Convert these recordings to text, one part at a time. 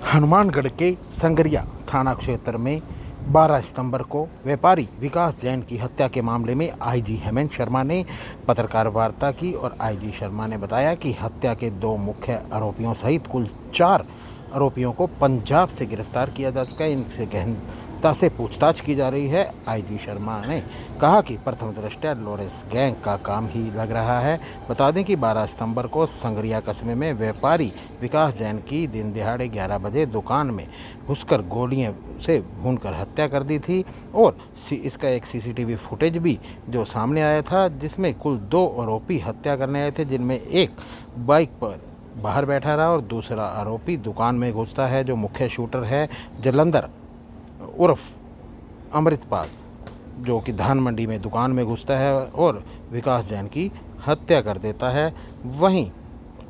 हनुमानगढ़ के संगरिया थाना क्षेत्र में 12 सितंबर को व्यापारी विकास जैन की हत्या के मामले में आईजी हेमंत शर्मा ने पत्रकार वार्ता की और आईजी शर्मा ने बताया कि हत्या के 2 मुख्य आरोपियों सहित कुल 4 आरोपियों को पंजाब से गिरफ्तार किया जा चुका है। इनसे गहनता से पूछताछ की जा रही है। आईजी शर्मा ने कहा कि प्रथम दृष्टया लॉरेंस गैंग का काम ही लग रहा है। बता दें कि 12 सितंबर को संगरिया कस्बे में व्यापारी विकास जैन की दिन दिहाड़े 11 बजे दुकान में घुसकर गोलियों से भूनकर हत्या कर दी थी और इसका एक सीसीटीवी फुटेज भी जो सामने आया था, जिसमें कुल 2 आरोपी हत्या करने आए थे, जिनमें एक बाइक पर बाहर बैठा रहा और दूसरा आरोपी दुकान में घुसता है। जो मुख्य शूटर है जलंधर उर्फ अमृतपाल, जो कि धान मंडी में दुकान में घुसता है और विकास जैन की हत्या कर देता है। वहीं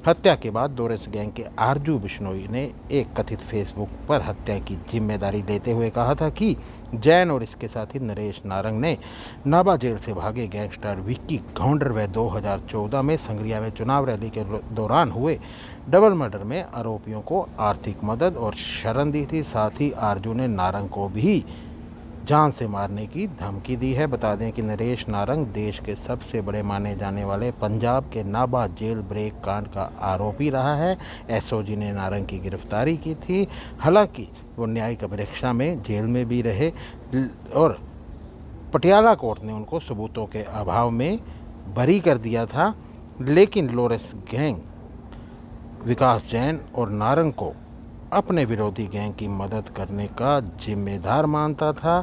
हत्या के बाद लॉरेंस गैंग के आरजू बिश्नोई ने एक कथित फेसबुक पर हत्या की जिम्मेदारी लेते हुए कहा था कि जैन और इसके साथी नरेश नारंग ने नाभा जेल से भागे गैंगस्टर विक्की घोंडर व 2014 में संगरिया में चुनाव रैली के दौरान हुए डबल मर्डर में आरोपियों को आर्थिक मदद और शरण दी थी। साथ ही आरजू ने नारंग को भी जान से मारने की धमकी दी है। बता दें कि नरेश नारंग देश के सबसे बड़े माने जाने वाले पंजाब के नाभा जेल ब्रेक कांड का आरोपी रहा है। एसओजी ने नारंग की गिरफ्तारी की थी। हालांकि वो न्यायिक परीक्षा में जेल में भी रहे और पटियाला कोर्ट ने उनको सबूतों के अभाव में बरी कर दिया था, लेकिन लॉरेंस गैंग विकास जैन और नारंग को अपने विरोधी गैंग की मदद करने का जिम्मेदार मानता था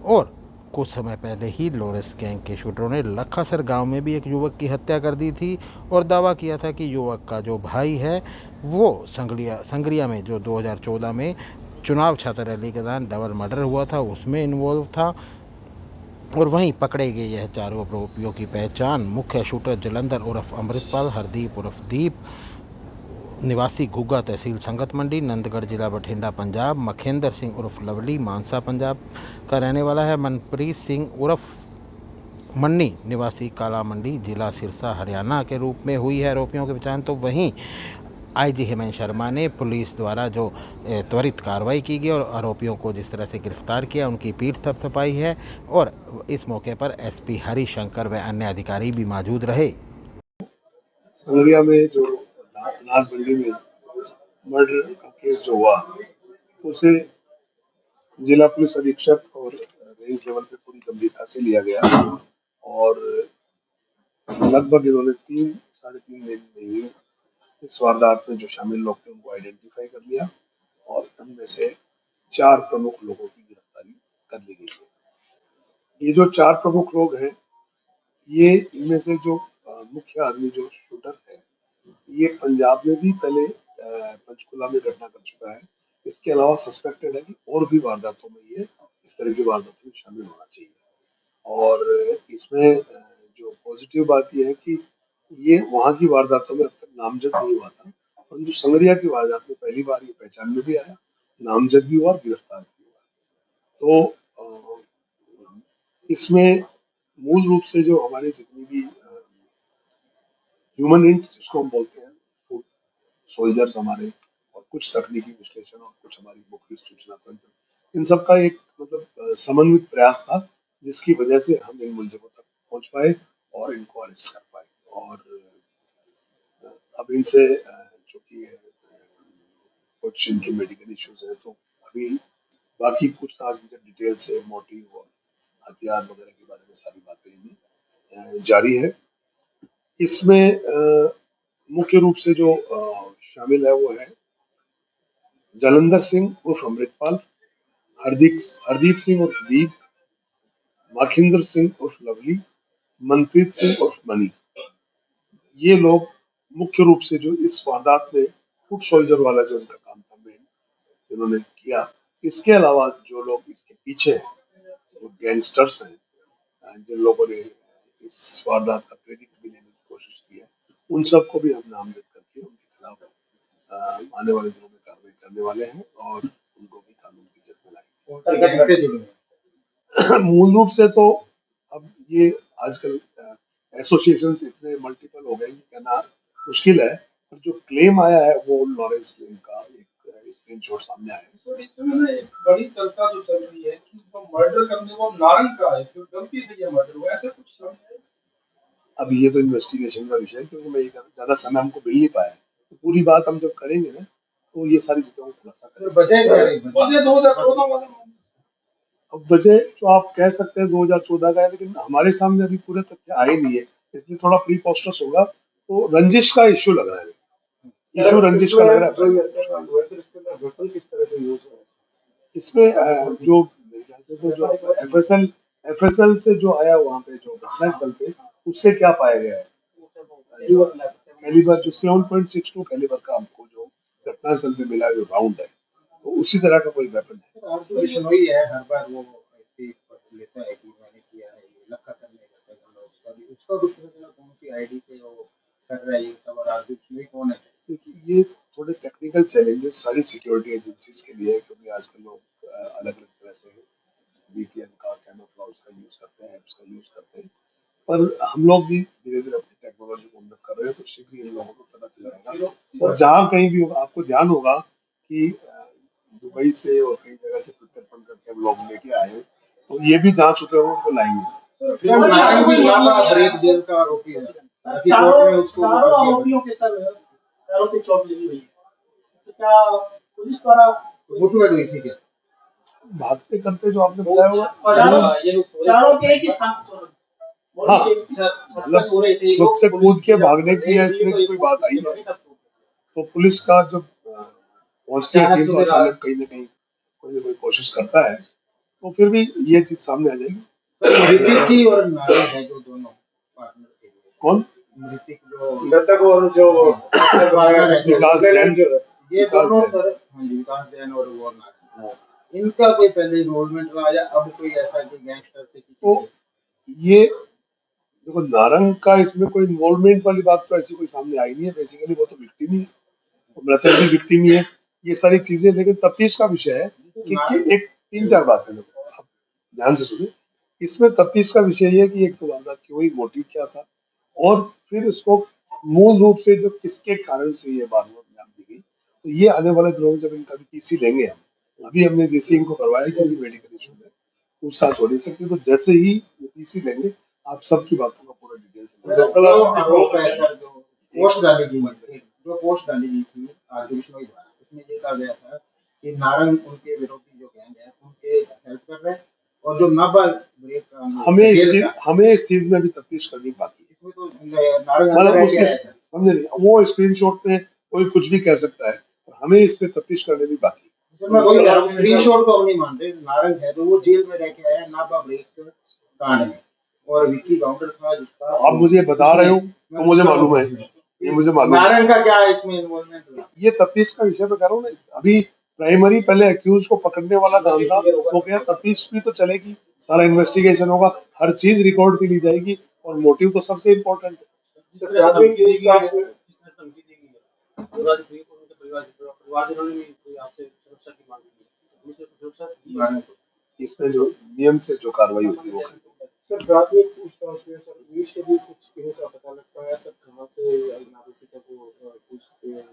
और कुछ समय पहले ही लॉरेंस गैंग के शूटरों ने लखासर गांव में भी एक युवक की हत्या कर दी थी और दावा किया था कि युवक का जो भाई है वो संगरिया में जो 2014 में चुनाव छात्र रैली के दौरान डबल मर्डर हुआ था उसमें इन्वॉल्व था। और वहीं पकड़े गए यह 4 आरोपियों की पहचान मुख्य शूटर जलंधर उर्फ अमृतपाल, हरदीप उर्फ दीप निवासी घुग्गा तहसील संगत मंडी, नंदगढ़ जिला बठिंडा पंजाब, मखेंद्र सिंह उर्फ लवली मानसा पंजाब का रहने वाला है, मनप्रीत सिंह उर्फ मन्नी निवासी काला मंडी जिला सिरसा हरियाणा के रूप में हुई है आरोपियों की पहचान। तो वहीं आईजी हेमंत शर्मा ने पुलिस द्वारा जो त्वरित कार्रवाई की गई और आरोपियों को जिस तरह से गिरफ्तार किया उनकी पीठ थपथपाई है और इस मौके पर एसपी हरिशंकर व अन्य अधिकारी भी मौजूद रहे। संगरिया में जो अनाज मंडी में मर्डर का केस जो हुआ उसे जिला पुलिस अधीक्षक और रेंज लेवल पे पूरी गंभीरता से लिया गया और लगभग इन्होंने 3-3.5 दिन में ही इस वारदात में जो शामिल लोग थे उनको आइडेंटिफाई कर लिया और उनमें से 4 प्रमुख लोगों की गिरफ्तारी कर ली गई है। ये जो 4 प्रमुख लोग हैं, ये इनमें से जो मुख्य आदमी जो शूटर है, ये पंजाब में भी पहले पंचकुला में घटना कर चुका है। इसके अलावा सस्पेक्टेड है कि और भी वारदातों में ये इस तरह की वारदातों में शामिल होना चाहिए। और इसमें जो पॉजिटिव बात यह है कि ये वहाँ की वारदातों में अब तक नामजद नहीं हुआ था, परंतु संगरिया की वारदात में पहली बार ये पहचान में भी आया, नामजद भी हुआ और गिरफ्तार भी हुआ। तो इसमें मूल रूप से जो हमारे जितनी भी ह्यूमन इंट जिसको हम बोलते हैं, फूड सोल्जर्स हमारे, और कुछ तकनीकी विश्लेषण और कुछ हमारी मुख्य सूचना तंत्र, इन सब का एक समन्वित प्रयास था, जिसकी वजह से हम इन मुलजिमों तक पहुंच पाए और इनको अरेस्ट कर पाए। और अब इनसे चूंकि कुछ इनके मेडिकल इश्यूज है, तो अभी बाकी पूछताछ इनसे डिटेल से मोटिव और हथियार वगैरह के बारे में सारी बातें जारी है। इसमें मुख्य रूप से जो शामिल है वो है जलंधर सिंह उर्फ अमृतपाल, हरदीप सिंह उर्फ दीप, मखिंदर सिंह उर्फ लवली, मनप्रीत सिंह उर्फ मनी। ये लोग मुख्य रूप से जो इस वारदात में फुट सोल्जर वाला जो उनका काम था मेन, जिन्होंने किया। इसके अलावा जो लोग इसके पीछे हैं, वो गैंगस्टर्स हैं, जिन लोगों ने इस वारदात का क्रेडिट भी लेने की कोशिश की है, उन सबको भी हम नामजद करके उनके खिलाफ आने वाले दिनों में कार्रवाई करने वाले हैं और उनको भी कानून की जद में लाएंगे। मूल रूप से तो अब ये आजकल एसोसिएशन इतने मल्टीपल हो गए कि कहना मुश्किल है, पर जो क्लेम आया है वो लॉरेंस क्लेम का एक स्क्रीनशॉट सामने आए। तो इस समय ना एक बड़ी चर्चा जो चल रही है कि जो मर्डर करने को नारंग का है, जो गलती से ये मर्डर हुआ, ऐसा कुछ सामने आया? अब ये तो इन्वेस्टिगेशन का विषय है, क्योंकि मैं ज्यादा समय हमको मिल नहीं पाया है। तो पूरी बात हम जब करेंगे ना, तो ये सारी चीजों को खुलासा करेंगे। वजह क्या रही? वजह 2014 वाला अब वजह तो आप कह सकते हैं 2014 का है, लेकिन हमारे सामने अभी पूरे तथ्य आए नहीं है, इसलिए थोड़ा प्री पोस्टर्स होगा। तो रंजिश का इश्यू लग रहा है, इशू रंजिश का लग रहा है। वैसे इसके अंदर वेपन किस तरह का यूज है? इसमें जो मेरे ख्याल से तो जो एफएसएल से जो आया वहाँ पे जो घटनास्थल पे, उससे क्या पाया गया है, कैलिबर जो 7.62 कैलिबर का हमको जो घटनास्थल पे मिला, जो राउंड है, तो उसी तरह का कोई वेपन है। ऑब्जर्वेशन वही है, हर बार वो ऐसे लेता है कि मैंने किया है, ये लक्का करने का है, उसका भी कौन सी आईडी से वो कर रहा है ये सब, और आगे कौन है? देखिए, ये थोड़े टेक्निकल चैलेंजेस सारी सिक्योरिटी एजेंसीज के लिए है, क्योंकि आजकल लोग अलग अलग तरह से वीपीएन का, कैमोफ्लेज का यूज करते हैं, एप्स का यूज करते हैं। पर हम लोग भी धीरे धीरे अपनी टेक्नोलॉजी को उन्नत कर रहे हैं, तो शीघ्र इन लोगों को पता चल जाएगा। और जहाँ कहीं भी होगा, आपको ध्यान होगा कि दुबई से और कई जगह से प्रत्यर्पण करके हम लोग लेके आए हैं, तो ये भी जहाँ छुपे हुए उनको लाएंगे। नारंग भी नापा ब्रेक जेल का आरोपी है, हालांकि कोर्ट में उसको चारों आरोपियों के सर पैरों पे चोट लगी हुई है, तो क्या पुलिस द्वारा मुठभेड़ हुई थी क्या? भागते करते जो आपने बताया होगा, चारों के एक ही स्थान पर हाँ, मतलब खुद से कूद के भागने की ऐसी कोई बात आई है, तो पुलिस का जब पहुंचती है टीम, तो अचानक कहीं ना कोई कोशिश करता है, तो फिर भी ये चीज सामने आ जाएगी। ऋतिक जी और नारंग है जो दोनों पार्टनर थे, कौन? ऋतिक जो मृतक और जो विकास जैन, ये दोनों सर, हाँ जी, विकास जैन और वो नारंग, इनका कोई पहले इन्वॉल्वमेंट रहा या अब कोई ऐसा कोई गैंगस्टर से किसी तो ये देखो, नारंग का इसमें कोई इन्वॉल्वमेंट वाली बात तो ऐसी कोई सामने आई नहीं है। बेसिकली वो तो विक्टिम ही है, मृतक भी विक्टिम ही है, ये सारी चीजें। लेकिन तफ्तीश का विषय है कि एक 3-4 बातें आप ध्यान से सुनिए। इसमें तफ्तीश का विषय ये है कि एक तो वारदात की हुई, मोटिव क्या था, और फिर उसको मूल रूप से जो किसके कारण से ये वारदात अंजाम दी गई। तो ये आने वाले दिनों में जब इनका भी पीसी लेंगे हम, अभी हमने जैसे इनको करवाया क्योंकि मेडिकल इशू है, पूछताछ हो नहीं सकती, तो जैसे ही ये पीसी लेंगे आप सबकी बातों का पूरा डिटेल जो पोस्ट डाली गई थी आरजे बिश्नोई द्वारा, उसमें ये कहा गया था कि नारंग उनके विरोधी जो गैंग है उनके हेल्प कर रहे हैं, और जो नाबालिग ब्रेक का हमें इस चीज में भी तफ्तीश करनी बाकी है। इसमें तो नारंग मतलब उसके समझे नहीं, वो स्क्रीनशॉट पे कोई कुछ भी कह सकता है, हमें इस पे तफ्तीश करने भी बाकी है। मैं वही कह रहा हूँ, स्क्रीनशॉट को हम नहीं मानते। नारंग है तो वो जेल में रह के आया नाबा ब्रेक कांड में, और विक्की गाउंडर था जिसका आप मुझे बता रहे हो तो मुझे मालूम है, ये मुझे मालूम है। नारंग का क्या इसमें इन्वॉल्वमेंट हुआ? ये तफ्तीश का विषय पे कह रहा हूँ ना। अभी प्राइमरी पहले अक्यूज को पकड़ने वाला काम था, वो क्या तफ्तीश भी तो चलेगी, सारा इन्वेस्टिगेशन होगा, हर चीज रिकॉर्ड भी ली जाएगी, और मोटिव तो सबसे इम्पोर्टेंट है। इसमें जो नियम से जो कार्रवाई होती है वो सर प्राथमिक पूछताछ में सर पुलिस के भी कुछ इन्हें का पता लगता है सर, कहाँ से आरोपी तक वो पूछते हैं?